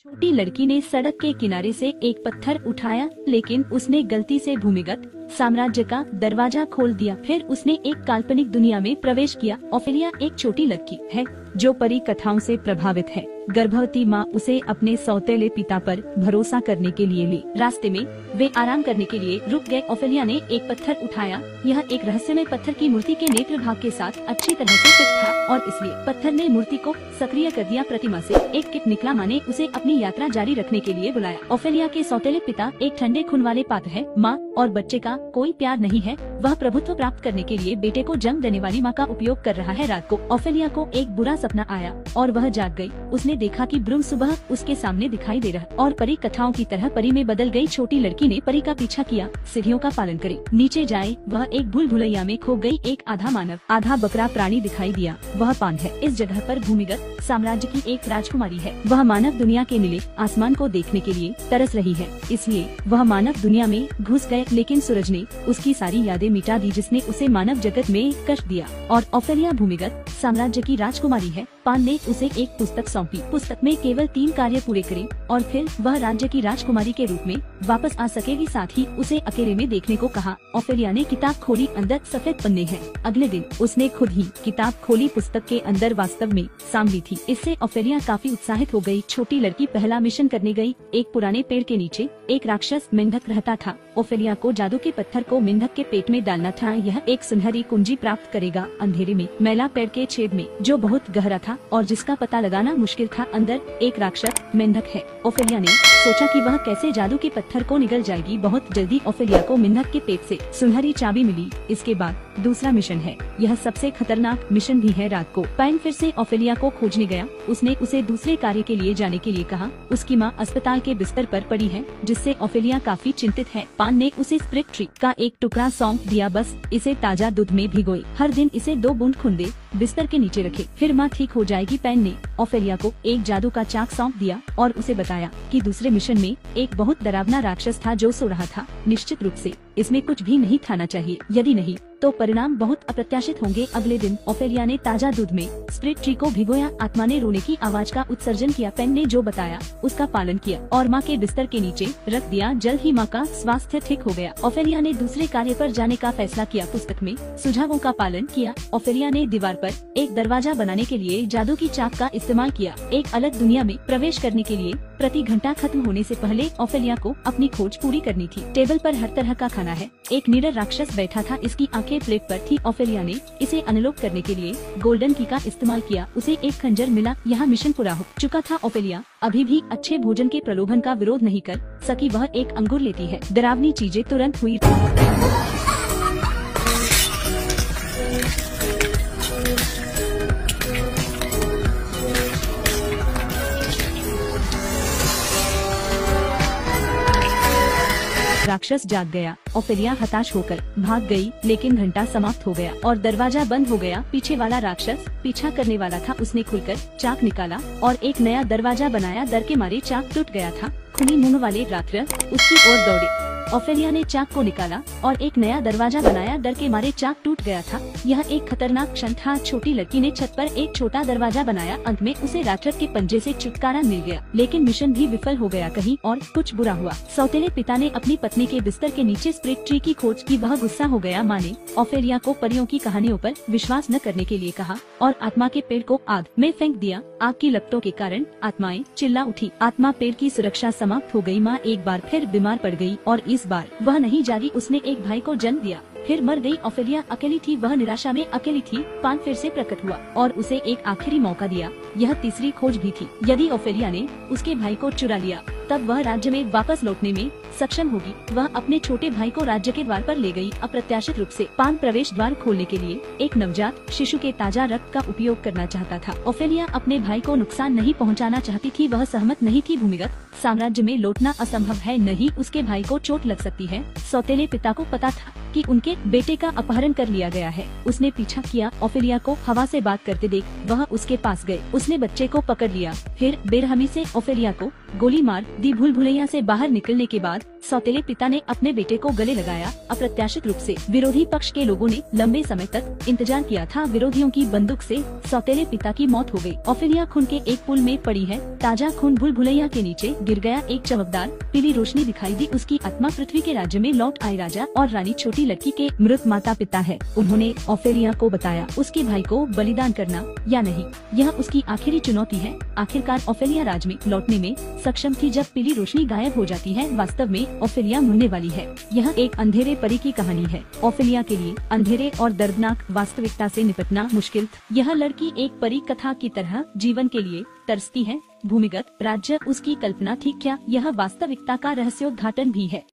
छोटी लड़की ने सड़क के किनारे से एक पत्थर उठाया, लेकिन उसने गलती से भूमिगत साम्राज्य का दरवाजा खोल दिया। फिर उसने एक काल्पनिक दुनिया में प्रवेश किया। ओफेलिया एक छोटी लड़की है जो परी कथाओं से प्रभावित है। गर्भवती माँ उसे अपने सौतेले पिता पर भरोसा करने के लिए ली। रास्ते में वे आराम करने के लिए रुक गए। ओफेलिया ने एक पत्थर उठाया। यह एक रहस्यमय पत्थर की मूर्ति के नेत्र भाग के साथ अच्छी तरह से फिट था और इसलिए पत्थर ने मूर्ति को सक्रिय कर दिया। प्रतिमा से एक किट निकला। माँ ने उसे अपनी यात्रा जारी रखने के लिए बुलाया। ओफेलिया के सौतेले पिता एक ठंडे खून वाले पात्र है। माँ और बच्चे का कोई प्यार नहीं है। वह प्रभुत्व प्राप्त करने के लिए बेटे को जन्म देने वाली माँ का उपयोग कर रहा है। रात को ओफेलिया को एक बुरा सपना आया और वह जाग गई। उसने देखा कि ब्रूम सुबह उसके सामने दिखाई दे रहा और परी कथाओं की तरह परी में बदल गई। छोटी लड़की ने परी का पीछा किया। सीढ़ियों का पालन करे, नीचे जाए। वह एक भूल भुलैया में खो गई। एक आधा मानव आधा बकरा प्राणी दिखाई दिया। वह पान है। इस जगह पर भूमिगत साम्राज्य की एक राजकुमारी है। वह मानव दुनिया के नीले आसमान को देखने के लिए तरस रही है, इसलिए वह मानव दुनिया में घुस गए। लेकिन सूरज ने उसकी सारी यादें मिटा दी, जिसने उसे मानव जगत में कष्ट दिया। और ओफेलिया भूमिगत साम्राज्य की राजकुमारी है। पान ने उसे एक पुस्तक सौंपी। पुस्तक में केवल 3 कार्य पूरे करें और फिर वह राज्य की राजकुमारी के रूप में वापस आ सकेगी। साथ ही उसे अकेले में देखने को कहा। ओफेलिया ने किताब खोली। अंदर सफेद पन्ने हैं। अगले दिन उसने खुद ही किताब खोली। पुस्तक के अंदर वास्तव में सांवली थी। इससे ओफेलिया काफी उत्साहित हो गई। छोटी लड़की पहला मिशन करने गई। एक पुराने पेड़ के नीचे एक राक्षस मेंढक रहता था। ओफेलिया को जादू के पत्थर को मेंढक के पेट में डालना था। यह एक सुनहरी कुंजी प्राप्त करेगा। अंधेरे में मैला पेड़ के छेद में जो बहुत गहरा था और जिसका पता लगाना मुश्किल था, अंदर एक राक्षस मेंढक है। ओफेलिया ने सोचा कि वह कैसे जादू के पत्थर को निगल जाएगी। बहुत जल्दी ओफेलिया को मेंढक के पेट से सुनहरी चाबी मिली। इसके बाद दूसरा मिशन है। यह सबसे खतरनाक मिशन भी है। रात को पैन फिर से ओफेलिया को खोजने गया। उसने उसे दूसरे कार्य के लिए जाने के लिए कहा। उसकी माँ अस्पताल के बिस्तर पर पड़ी है, जिससे ओफेलिया काफी चिंतित है। पान ने उसे स्प्रिट ट्री का एक टुकड़ा सौंप दिया। बस इसे ताजा दूध में भिगोए। हर दिन इसे 2 बूंद खून दे, बिस्तर के नीचे रखे, फिर माँ ठीक हो जाएगी। पैन ने ओफेलिया को एक जादू का चाक सौंप दिया और उसे बताया कि दूसरे मिशन में एक बहुत डरावना राक्षस था जो सो रहा था। निश्चित रूप से इसमें कुछ भी नहीं खाना चाहिए, यदि नहीं तो परिणाम बहुत अप्रत्याशित होंगे। अगले दिन ओफेलिया ने ताजा दूध में स्प्रिट ट्री को भिगोया। आत्मा ने रोने की आवाज का उत्सर्जन किया। पेन ने जो बताया उसका पालन किया और माँ के बिस्तर के नीचे रख दिया। जल्द ही माँ का स्वास्थ्य ठीक हो गया। ओफेलिया ने दूसरे कार्य पर जाने का फैसला किया। पुस्तक में सुझावों का पालन किया। ओफेलिया ने दीवार पर एक दरवाजा बनाने के लिए जादू की चाक का इस्तेमाल किया। एक अलग दुनिया में प्रवेश करने के लिए प्रति घंटा खत्म होने से पहले ओफेलिया को अपनी खोज पूरी करनी थी। टेबल पर हर तरह का खाना है। एक निडर राक्षस बैठा था। इसकी आंखें प्लेट पर थी। ओफेलिया ने इसे अनलॉक करने के लिए गोल्डन की का इस्तेमाल किया। उसे एक खंजर मिला। यहाँ मिशन पूरा हो चुका था। ओफेलिया अभी भी अच्छे भोजन के प्रलोभन का विरोध नहीं कर सकी। वह एक अंगूर लेती है। डरावनी चीजें तुरंत हुई। राक्षस जाग गया। ओफेलिया हताश होकर भाग गई, लेकिन घंटा समाप्त हो गया और दरवाजा बंद हो गया। पीछे वाला राक्षस पीछा करने वाला था। उसने खुलकर चाक निकाला और एक नया दरवाजा बनाया। डर के मारे चाक टूट गया था। खूनी मुंह वाले राक्षस उसकी ओर दौड़े। ओफेलिया ने चाक को निकाला और एक नया दरवाजा बनाया। डर के मारे चाक टूट गया था। यह एक खतरनाक क्षण था। छोटी लड़की ने छत पर एक छोटा दरवाजा बनाया। अंत में उसे राक्षस के पंजे से छुटकारा मिल गया, लेकिन मिशन भी विफल हो गया। कहीं और कुछ बुरा हुआ। सौतेले पिता ने अपनी पत्नी के बिस्तर के नीचे स्प्रिट ट्री की खोज की। वह गुस्सा हो गया। माँ ने ओफेलिया को परियों की कहानियों पर विश्वास न करने के लिए कहा और आत्मा के पेड़ को आग में फेंक दिया। आग की लपटों के कारण आत्माएं चिल्ला उठी। आत्मा पेड़ की सुरक्षा समाप्त हो गई। माँ एक बार फिर बीमार पड़ गई और इस बार वह नहीं जागी। उसने एक भाई को जन्म दिया, फिर मर गई। ओफेलिया अकेली थी। वह निराशा में अकेली थी। पान फिर से प्रकट हुआ और उसे एक आखिरी मौका दिया। यह तीसरी खोज भी थी। यदि ओफेलिया ने उसके भाई को चुरा लिया, तब वह राज्य में वापस लौटने में सक्षम होगी। वह अपने छोटे भाई को राज्य के द्वार पर ले गई। अप्रत्याशित रूप से पान प्रवेश द्वार खोलने के लिए एक नवजात शिशु के ताजा रक्त का उपयोग करना चाहता था। ओफेलिया अपने भाई को नुकसान नहीं पहुंचाना चाहती थी। वह सहमत नहीं थी। भूमिगत साम्राज्य में लौटना असंभव है, नहीं उसके भाई को चोट लग सकती है। सौतेले पिता को पता था कि उनके बेटे का अपहरण कर लिया गया है। उसने पीछा किया। ओफेलिया को हवा से बात करते देख वह उसके पास गए। उसने बच्चे को पकड़ लिया, फिर बेरहमी से ओफेलिया को गोली मार दी भूल भुलैया से बाहर निकलने के बाद सौतेले पिता ने अपने बेटे को गले लगाया। अप्रत्याशित रूप से विरोधी पक्ष के लोगों ने लंबे समय तक इंतजार किया था। विरोधियों की बंदूक से सौतेले पिता की मौत हो गई। ओफेलिया खून के एक पुल में पड़ी है। ताजा खून भूल भुलैया के नीचे गिर गया। एक चमकदार पीली रोशनी दिखाई दी। उसकी आत्मा पृथ्वी के राज्य में लौट आई। राजा और रानी छोटी लड़की के मृत माता पिता है। उन्होंने ओफेलिया को बताया उसके भाई को बलिदान करना या नहीं, यह उसकी आखिरी चुनौती है। आखिरकार ओफेलिया राज में लौटने में सक्षम थी। जब पीली रोशनी गायब हो जाती है, वास्तव में ओफेलिया मरने वाली है। यह एक अंधेरे परी की कहानी है। ओफेलिया के लिए अंधेरे और दर्दनाक वास्तविकता से निपटना मुश्किल था। यह लड़की एक परी कथा की तरह जीवन के लिए तरसती है। भूमिगत राज्य उसकी कल्पना थी क्या? यह वास्तविकता का रहस्योद्घाटन भी है।